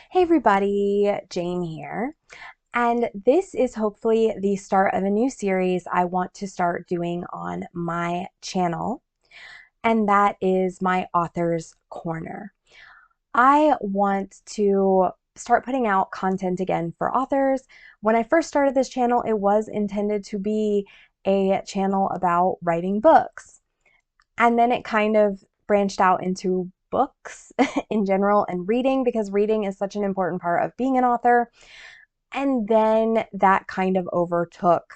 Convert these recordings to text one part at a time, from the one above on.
Hey everybody, Jane here. And this is hopefully the start of a new series I want to start doing on my channel, and that is my Author's Corner. I want to start putting out content again for authors. When I first started this channel, it was intended to be a channel about writing books. And then it kind of branched out into books in general and reading because reading is such an important part of being an author. And then that kind of overtook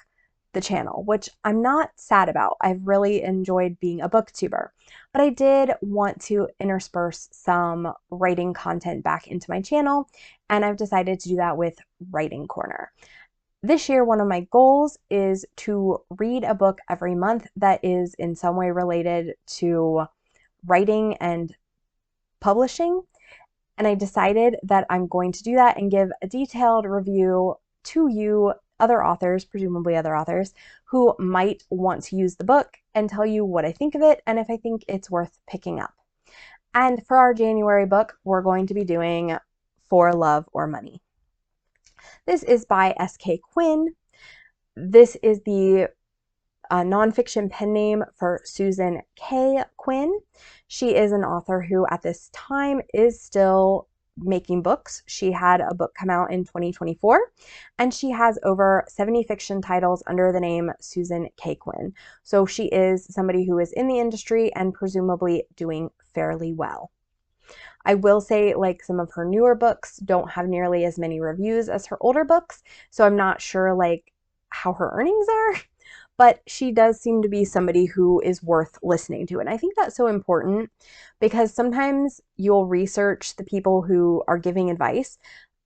the channel, which I'm not sad about. I've really enjoyed being a booktuber, but I did want to intersperse some writing content back into my channel, and I've decided to do that with Writing Corner. This year, one of my goals is to read a book every month that is in some way related to writing and publishing. And I decided that I'm going to do that and give a detailed review to you, other authors, presumably other authors, who might want to use the book and tell you what I think of it and if I think it's worth picking up. And for our January book, we're going to be doing For Love or Money. This is by S.K. Quinn. This is the nonfiction pen name for Susan K. Quinn. She is an author who at this time is still making books. She had a book come out in 2024, and she has over 70 fiction titles under the name Susan K. Quinn. So she is somebody who is in the industry and presumably doing fairly well. I will say, like, some of her newer books don't have nearly as many reviews as her older books, so I'm not sure like how her earnings are, but she does seem to be somebody who is worth listening to. And I think that's so important because sometimes you'll research the people who are giving advice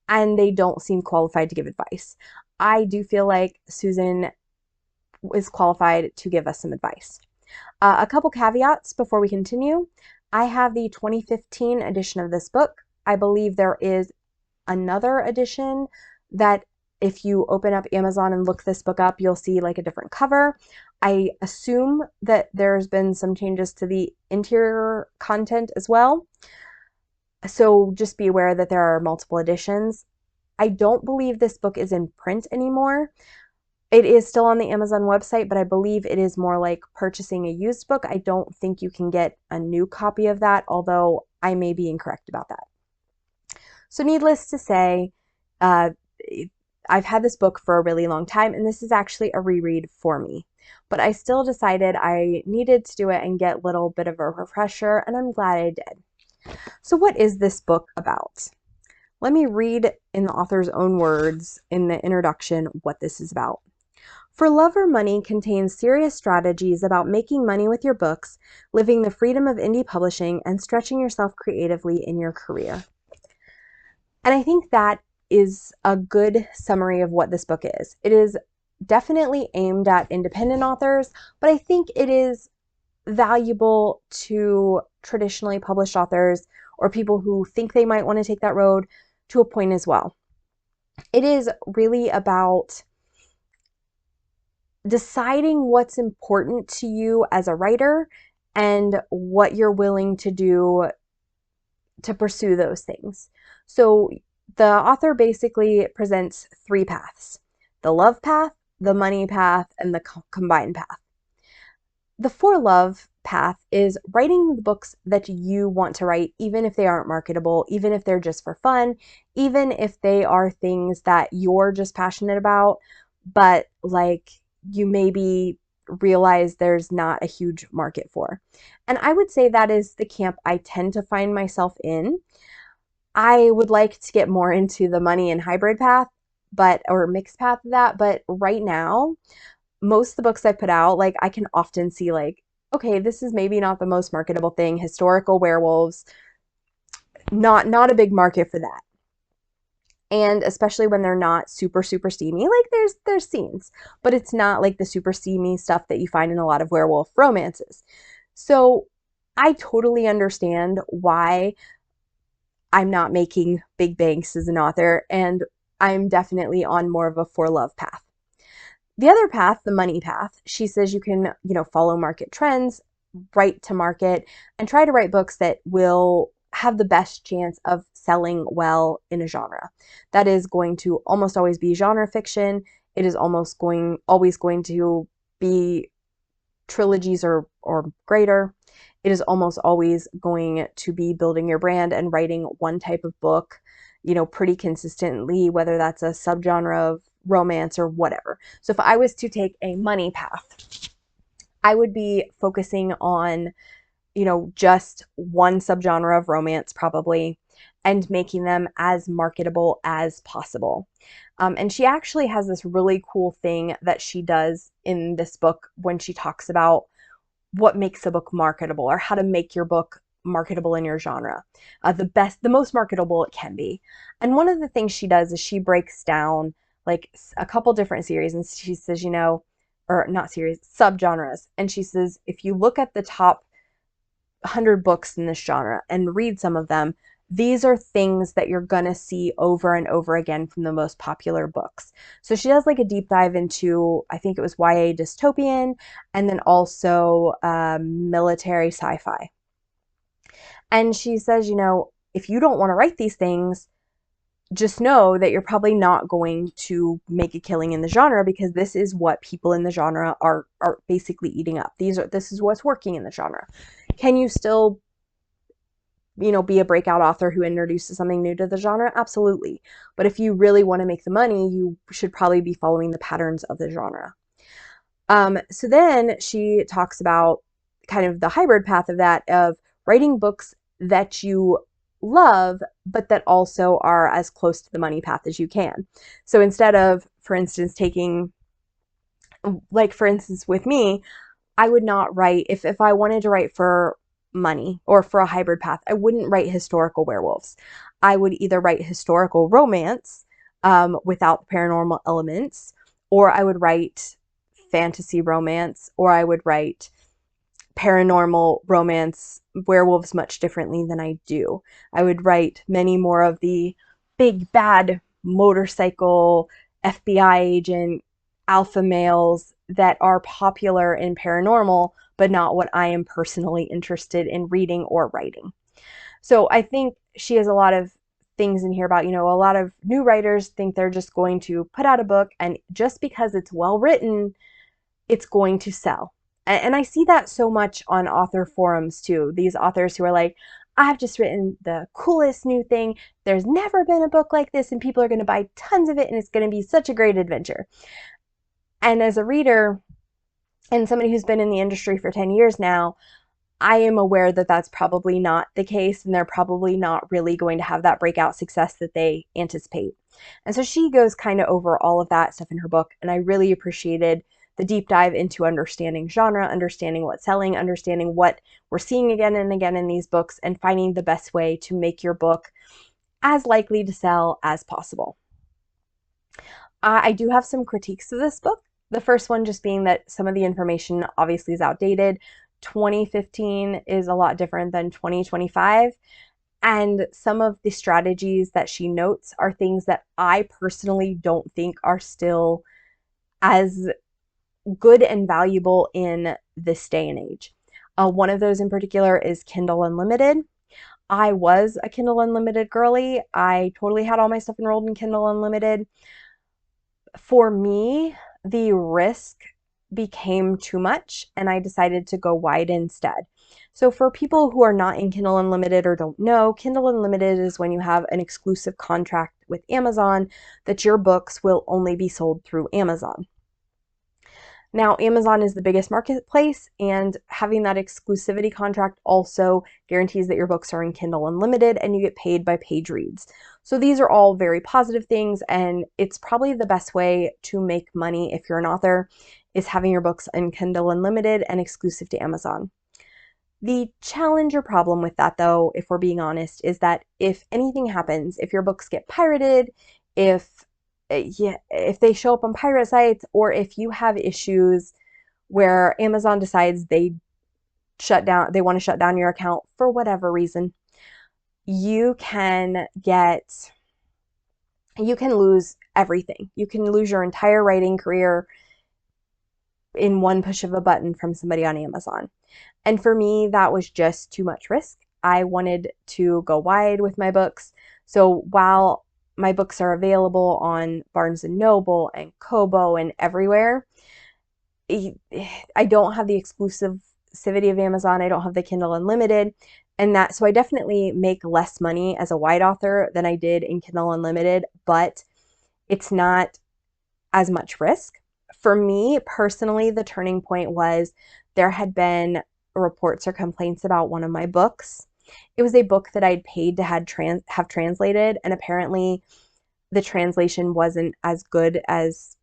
and they don't seem qualified to give advice. I do feel like Susan is qualified to give us some advice. A couple caveats before we continue. I have the 2015 edition of this book. I believe there is another edition that if you open up Amazon and look this book up, you'll see like a different cover. I assume that there's been some changes to the interior content as well. So just be aware that there are multiple editions. I don't believe this book is in print anymore. It is still on the Amazon website, but I believe it is more like purchasing a used book. I don't think you can get a new copy of that, although I may be incorrect about that. So needless to say, uh, I've had this book for a really long time, and this is actually a reread for me. But I still decided I needed to do it and get a little bit of a refresher, and I'm glad I did. So what is this book about? Let me read in the author's own words in the introduction what this is about. For Love or Money contains serious strategies about making money with your books, living the freedom of indie publishing, and stretching yourself creatively in your career. And I think that is a good summary of what this book is. It is definitely aimed at independent authors, but I think it is valuable to traditionally published authors or people who think they might want to take that road to a point as well. It is really about deciding what's important to you as a writer and what you're willing to do to pursue those things. So the author basically presents three paths: the love path, the money path, and the combined path. The for love path is writing the books that you want to write, even if they aren't marketable, even if they're just for fun, even if they are things that you're just passionate about, but like you maybe realize there's not a huge market for. And I would say that is the camp I tend to find myself in. I would like to get more into the money and hybrid path, or mixed path of that, but right now, most of the books I put out, like I can often see like, okay, this is maybe not the most marketable thing. Historical werewolves, not a big market for that. And especially when they're not super, super steamy, like there's scenes, but it's not like the super steamy stuff that you find in a lot of werewolf romances. So I totally understand why I'm not making big banks as an author, and I'm definitely on more of a for love path. The other path, the money path, she says you can, follow market trends, write to market, and try to write books that will have the best chance of selling well in a genre. That is going to almost always be genre fiction. It is always going to be trilogies or greater. It is almost always going to be building your brand and writing one type of book, pretty consistently, whether that's a subgenre of romance or whatever. So if I was to take a money path, I would be focusing on, just one subgenre of romance probably, and making them as marketable as possible. And she actually has this really cool thing that she does in this book when she talks about what makes a book marketable, or how to make your book marketable in your genre, the most marketable it can be. And one of the things she does is she breaks down like a couple different series, and she says, or not series, subgenres. And she says, if you look at the top 100 books in this genre and read some of them, these are things that you're going to see over and over again from the most popular books. So she does like a deep dive into, I think it was YA dystopian, and then also military sci-fi. And she says, if you don't want to write these things, just know that you're probably not going to make a killing in the genre, because this is what people in the genre are basically eating up. This is what's working in the genre. Can you still be a breakout author who introduces something new to the genre? Absolutely. But if you really want to make the money, you should probably be following the patterns of the genre. So then she talks about kind of the hybrid path of that, of writing books that you love, but that also are as close to the money path as you can. So instead of, for instance, for instance, with me, I would not write, if I wanted to write for money or for a hybrid path, I wouldn't write historical werewolves. I would either write historical romance without the paranormal elements, or I would write fantasy romance, or I would write paranormal romance werewolves much differently than I do. I would write many more of the big bad motorcycle FBI agent alpha males that are popular in paranormal, but not what I am personally interested in reading or writing. So I think she has a lot of things in here about, a lot of new writers think they're just going to put out a book, and just because it's well written, it's going to sell. And I see that so much on author forums too. These authors who are like, I've just written the coolest new thing. There's never been a book like this, and people are going to buy tons of it, and it's going to be such a great adventure. And as a reader and somebody who's been in the industry for 10 years now, I am aware that that's probably not the case, and they're probably not really going to have that breakout success that they anticipate. And so she goes kind of over all of that stuff in her book, and I really appreciated the deep dive into understanding genre, understanding what's selling, understanding what we're seeing again and again in these books, and finding the best way to make your book as likely to sell as possible. I do have some critiques of this book. The first one just being that some of the information obviously is outdated. 2015 is a lot different than 2025. And some of the strategies that she notes are things that I personally don't think are still as good and valuable in this day and age. One of those in particular is Kindle Unlimited. I was a Kindle Unlimited girly. I totally had all my stuff enrolled in Kindle Unlimited. For me, the risk became too much, and I decided to go wide instead. So for people who are not in Kindle Unlimited or don't know, Kindle Unlimited is when you have an exclusive contract with Amazon that your books will only be sold through Amazon. Now, Amazon is the biggest marketplace, and having that exclusivity contract also guarantees that your books are in Kindle Unlimited and you get paid by page reads. So these are all very positive things, and it's probably the best way to make money if you're an author, is having your books in Kindle Unlimited and exclusive to Amazon. The challenge or problem with that, though, if we're being honest, is that if anything happens, if your books get pirated, if they show up on pirate sites, or if you have issues where Amazon decides they want to shut down your account for whatever reason, you can lose everything. You can lose your entire writing career in one push of a button from somebody on Amazon. And for me, that was just too much risk. I wanted to go wide with my books. So while my books are available on Barnes & Noble and Kobo and everywhere, I don't have the exclusivity of Amazon. I don't have the Kindle Unlimited. So I definitely make less money as a wide author than I did in Kindle Unlimited, but it's not as much risk. For me personally, the turning point was there had been reports or complaints about one of my books. It was a book that I'd paid to have translated, and apparently the translation wasn't as good as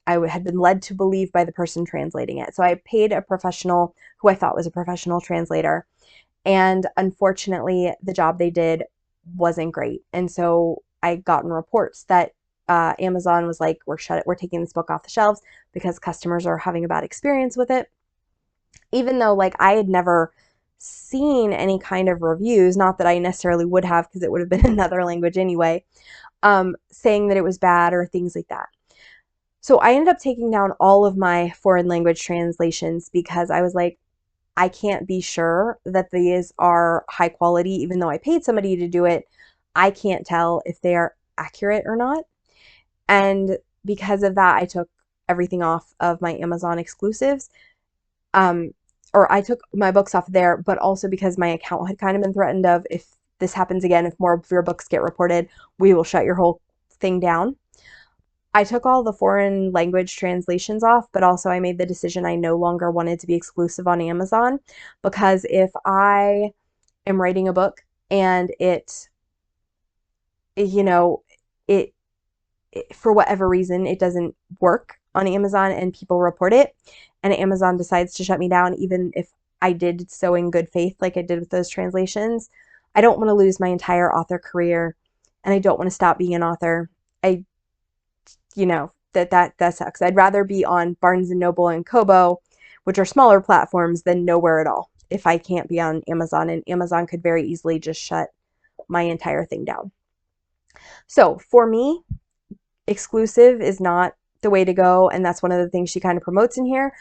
I had been led to believe by the person translating it. So I paid a professional who I thought was a professional translator. And unfortunately, the job they did wasn't great. And so I gotten reports that Amazon was like, we're taking this book off the shelves because customers are having a bad experience with it. Even though like I had never seen any kind of reviews, not that I necessarily would have because it would have been another language anyway, saying that it was bad or things like that. So I ended up taking down all of my foreign language translations because I was like, I can't be sure that these are high quality, even though I paid somebody to do it. I can't tell if they are accurate or not. And because of that, I took everything off of my Amazon exclusives. Or I took my books off there, but also because my account had kind of been threatened of, if this happens again, if more of your books get reported, we will shut your whole thing down. I took all the foreign language translations off, but also I made the decision I no longer wanted to be exclusive on Amazon, because if I am writing a book and it, it for whatever reason, it doesn't work on Amazon and people report it, and Amazon decides to shut me down, even if I did so in good faith, like I did with those translations, I don't want to lose my entire author career, and I don't want to stop being an author. That sucks. I'd rather be on Barnes & Noble and Kobo, which are smaller platforms, than nowhere at all if I can't be on Amazon, and Amazon could very easily just shut my entire thing down. So for me, exclusive is not the way to go, and that's one of the things she kind of promotes in here.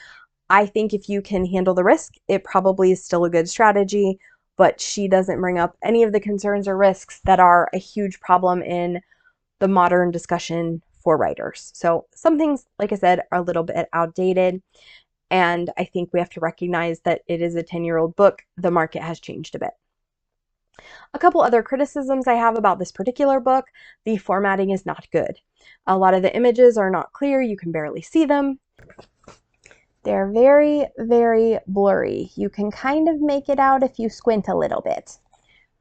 I think if you can handle the risk, it probably is still a good strategy, but she doesn't bring up any of the concerns or risks that are a huge problem in the modern discussion for writers. So some things, like I said, are a little bit outdated, and I think we have to recognize that it is a 10-year-old book. The market has changed a bit. A couple other criticisms I have about this particular book: the formatting is not good. A lot of the images are not clear. You can barely see them. They're very, very blurry. You can kind of make it out if you squint a little bit,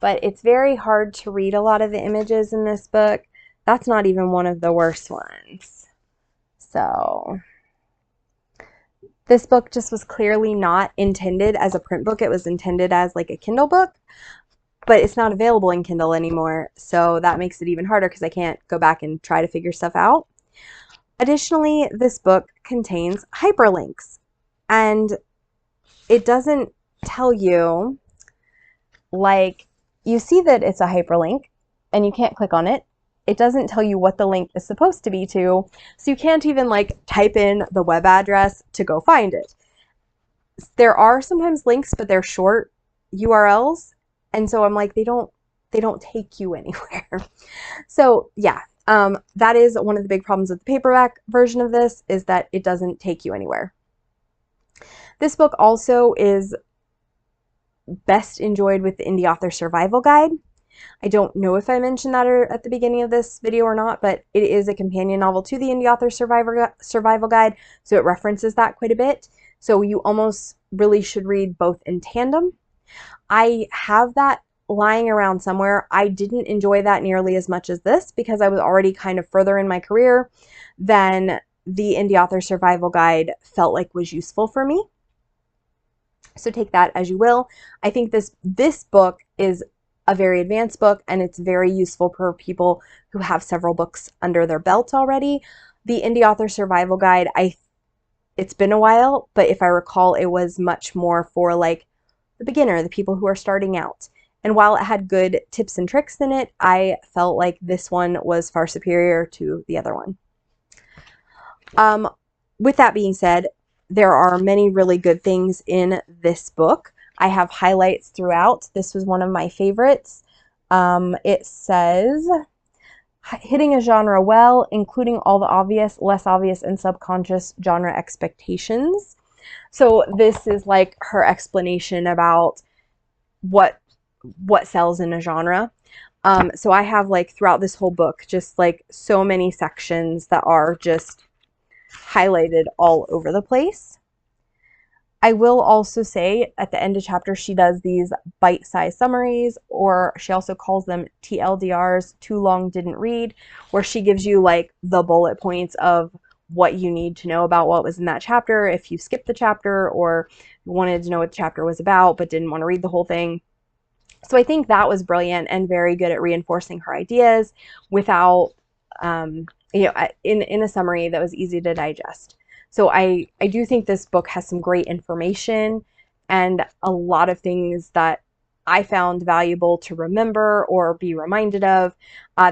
but it's very hard to read a lot of the images in this book. That's not even one of the worst ones. So this book just was clearly not intended as a print book. It was intended as like a Kindle book, but it's not available in Kindle anymore. So that makes it even harder because I can't go back and try to figure stuff out. Additionally, this book contains hyperlinks, and it doesn't tell you, like, you see that it's a hyperlink and you can't click on it. It doesn't tell you what the link is supposed to be to, so you can't even like type in the web address to go find it. There are sometimes links, but they're short URLs, and so I'm like, they don't take you anywhere. So yeah, that is one of the big problems with the paperback version of this, is that it doesn't take you anywhere. This book also is best enjoyed with the Indie Author Survival Guide. I don't know if I mentioned that at the beginning of this video or not, but it is a companion novel to the Indie Author Survival Guide, so it references that quite a bit. So you almost really should read both in tandem. I have that lying around somewhere. I didn't enjoy that nearly as much as this because I was already kind of further in my career than the Indie Author Survival Guide felt like was useful for me. So take that as you will. I think this book is a very advanced book, and it's very useful for people who have several books under their belt already. The Indie Author Survival Guide, it's been a while, but if I recall, it was much more for like the beginner, the people who are starting out. And while it had good tips and tricks in it, I felt like this one was far superior to the other one. With that being said, there are many really good things in this book. I have highlights throughout. This was one of my favorites. It says, hitting a genre well, including all the obvious, less obvious, and subconscious genre expectations. So this is like her explanation about what sells in a genre. So I have like throughout this whole book, just like so many sections that are just highlighted all over the place. I will also say at the end of chapter, she does these bite-sized summaries, or she also calls them TLDRs, too long didn't read, where she gives you like the bullet points of what you need to know about what was in that chapter if you skipped the chapter or wanted to know what the chapter was about but didn't want to read the whole thing. So I think that was brilliant and very good at reinforcing her ideas without, in a summary that was easy to digest. So I do think this book has some great information and a lot of things that I found valuable to remember or be reminded of.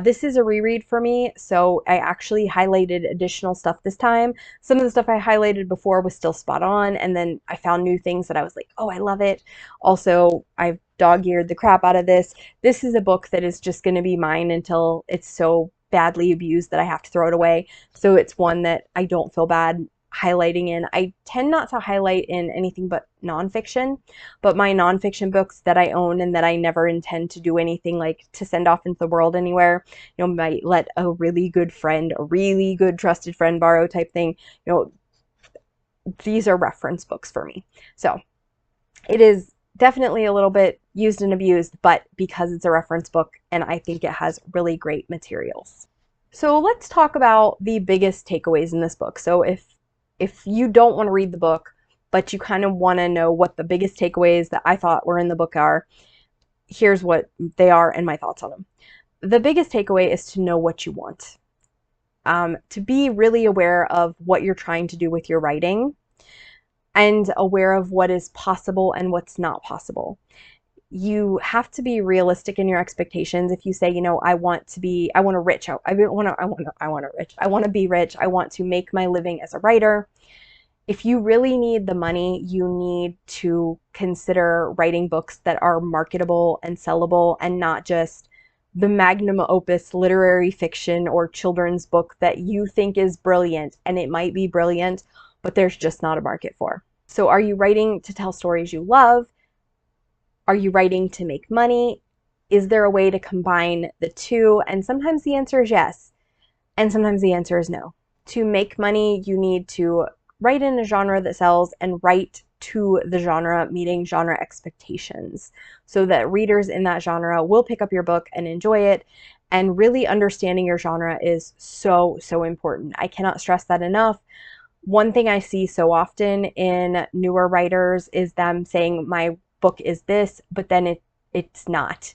This is a reread for me, so I actually highlighted additional stuff this time. Some of the stuff I highlighted before was still spot on, and then I found new things that I was like, oh, I love it. Also, I've dog-eared the crap out of this. This is a book that is just going to be mine until it's so badly abused that I have to throw it away. So it's one that I don't feel bad highlighting in. I tend not to highlight in anything but nonfiction, but my nonfiction books that I own and that I never intend to do anything like to send off into the world anywhere, might let a really good friend, a really good trusted friend borrow type thing, these are reference books for me. So it is definitely a little bit used and abused, but because it's a reference book and I think it has really great materials. So let's talk about the biggest takeaways in this book. So if you don't want to read the book, but you kind of want to know what the biggest takeaways that I thought were in the book are, here's what they are and my thoughts on them. The biggest takeaway is to know what you want. To be really aware of what you're trying to do with your writing and aware of what is possible and what's not possible. You have to be realistic in your expectations. If you say, I want to be rich. I want to be rich. I want to make my living as a writer. If you really need the money, you need to consider writing books that are marketable and sellable and not just the magnum opus literary fiction or children's book that you think is brilliant, and it might be brilliant, but there's just not a market for. So are you writing to tell stories you love? Are you writing to make money? Is there a way to combine the two? And sometimes the answer is yes, and sometimes the answer is no. To make money, you need to write in a genre that sells and write to the genre, meeting genre expectations, so that readers in that genre will pick up your book and enjoy it. And really understanding your genre is so, so important. I cannot stress that enough. One thing I see so often in newer writers is them saying, my book is this, but then it's not.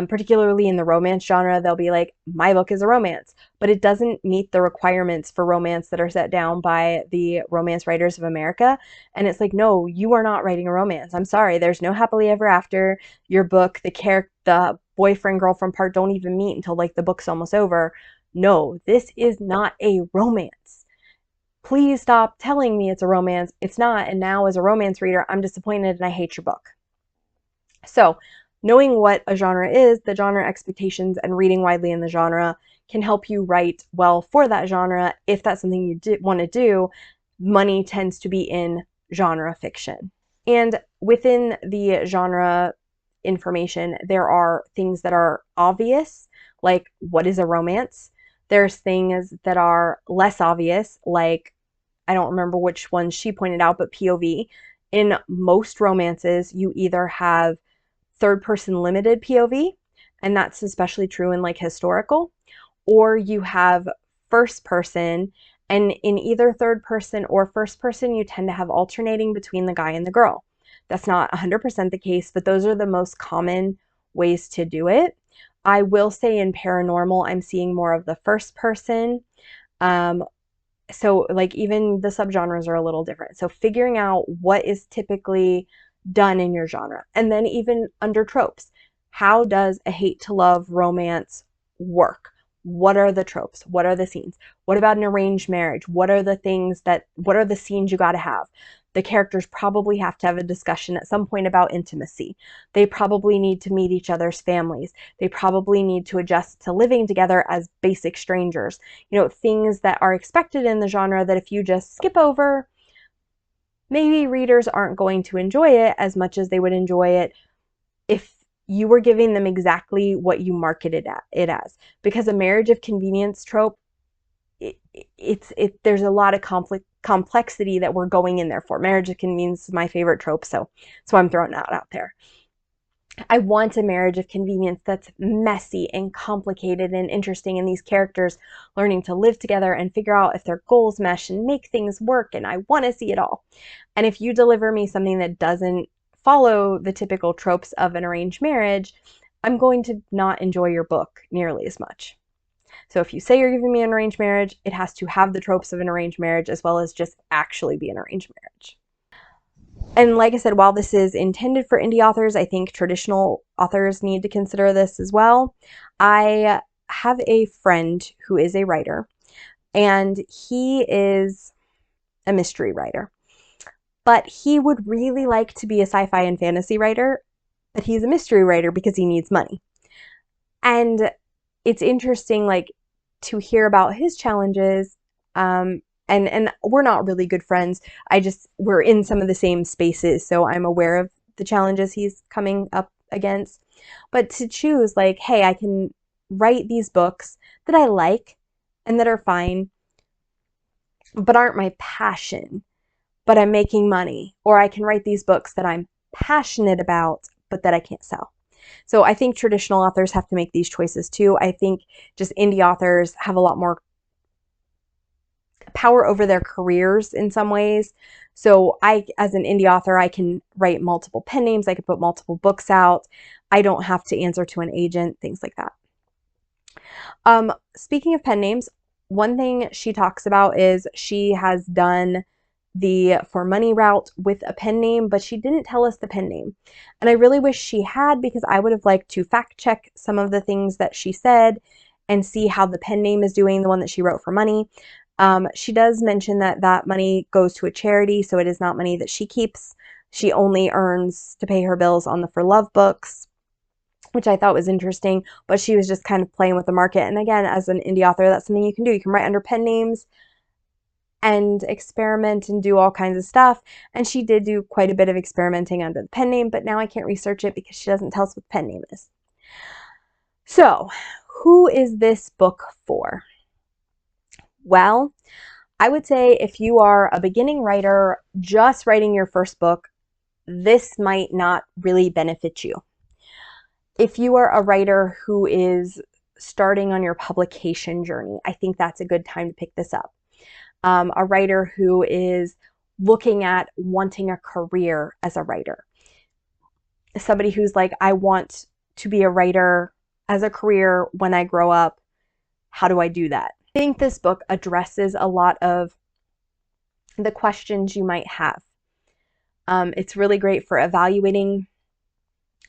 Particularly in the romance genre, they'll be like, my book is a romance, but it doesn't meet the requirements for romance that are set down by the Romance Writers of America. And it's like, no, you are not writing a romance. I'm sorry, there's no happily ever after. Your book, the boyfriend girlfriend part don't even meet until like the book's almost over. No, this is not a romance. Please stop telling me it's a romance. It's not. And now as a romance reader, I'm disappointed and I hate your book. So knowing what a genre is, the genre expectations, and reading widely in the genre can help you write well for that genre. If that's something you want to do, money tends to be in genre fiction. And within the genre information, there are things that are obvious, like what is a romance? There's things that are less obvious, like, I don't remember which one she pointed out, but POV. In most romances, you either have third person limited POV, and that's especially true in like historical, or you have first person, and in either third person or first person, you tend to have alternating between the guy and the girl. That's not 100% the case, but those are the most common ways to do it. I will say in paranormal, I'm seeing more of the first person. So like even the subgenres are a little different. So figuring out what is typically done in your genre, and then even under tropes, how does a hate to love romance work? What are the tropes? What are the scenes? What about an arranged marriage? What are the scenes you got to have? The characters probably have to have a discussion at some point about intimacy. They probably need to meet each other's families. They probably need to adjust to living together as basic strangers. Things that are expected in the genre that if you just skip over, maybe readers aren't going to enjoy it as much as they would enjoy it if you were giving them exactly what you marketed it as. Because a marriage of convenience trope, there's a lot of complexity that we're going in there for. Marriage of convenience is my favorite trope, so I'm throwing that out there. I want a marriage of convenience that's messy and complicated and interesting, and these characters learning to live together and figure out if their goals mesh and make things work, and I want to see it all. And if you deliver me something that doesn't follow the typical tropes of an arranged marriage, I'm going to not enjoy your book nearly as much. So if you say you're giving me an arranged marriage, it has to have the tropes of an arranged marriage as well as just actually be an arranged marriage. And like I said, while this is intended for indie authors, I think traditional authors need to consider this as well. I have a friend who is a writer, and he is a mystery writer. But he would really like to be a sci-fi and fantasy writer, but he's a mystery writer because he needs money. And it's interesting, to hear about his challenges. And we're not really good friends. We're in some of the same spaces, so I'm aware of the challenges he's coming up against. But to choose, hey, I can write these books that I like and that are fine, but aren't my passion, but I'm making money. Or I can write these books that I'm passionate about, but that I can't sell. So I think traditional authors have to make these choices too. I think just indie authors have a lot more power over their careers in some ways. So as an indie author, I can write multiple pen names. I can put multiple books out. I don't have to answer to an agent, things like that. Speaking of pen names, one thing she talks about is she has done the For Money route with a pen name, but she didn't tell us the pen name. And I really wish she had, because I would have liked to fact check some of the things that she said and see how the pen name is doing, the one that she wrote for money. She does mention that money goes to a charity, so it is not money that she keeps. She only earns to pay her bills on the For Love books, which I thought was interesting, but she was just kind of playing with the market. And again, as an indie author, that's something you can do. You can write under pen names and experiment and do all kinds of stuff. And she did do quite a bit of experimenting under the pen name, but now I can't research it because she doesn't tell us what the pen name is. So, who is this book for? Well, I would say if you are a beginning writer just writing your first book, this might not really benefit you. If you are a writer who is starting on your publication journey, I think that's a good time to pick this up. A writer who is looking at wanting a career as a writer. Somebody who's like, I want to be a writer as a career when I grow up. How do I do that? I think this book addresses a lot of the questions you might have. It's really great for evaluating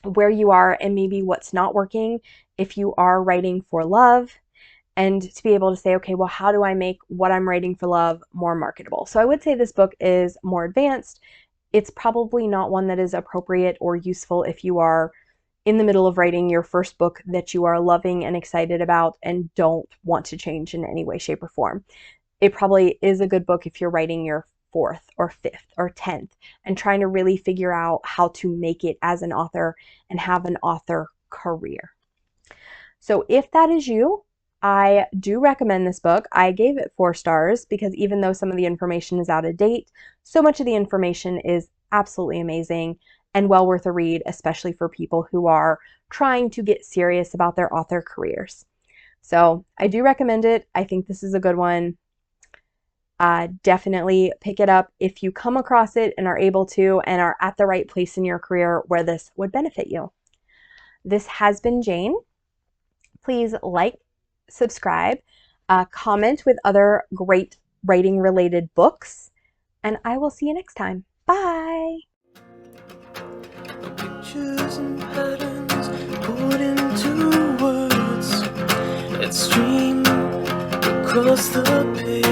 where you are and maybe what's not working if you are writing for love, and to be able to say, okay, well, how do I make what I'm writing for love more marketable? So I would say this book is more advanced. It's probably not one that is appropriate or useful if you are in the middle of writing your first book that you are loving and excited about and don't want to change in any way, shape, or form. It probably is a good book if you're writing your 4th or 5th or 10th and trying to really figure out how to make it as an author and have an author career. So if that is you, I do recommend this book. I gave it 4 stars because even though some of the information is out of date, so much of the information is absolutely amazing and well worth a read, especially for people who are trying to get serious about their author careers. So I do recommend it. I think this is a good one. Definitely pick it up if you come across it and are able to and are at the right place in your career where this would benefit you. This has been Jane. Please like, subscribe, comment with other great writing related books, and I will see you next time. Bye! Pictures and patterns put into words. It's strange. across the page.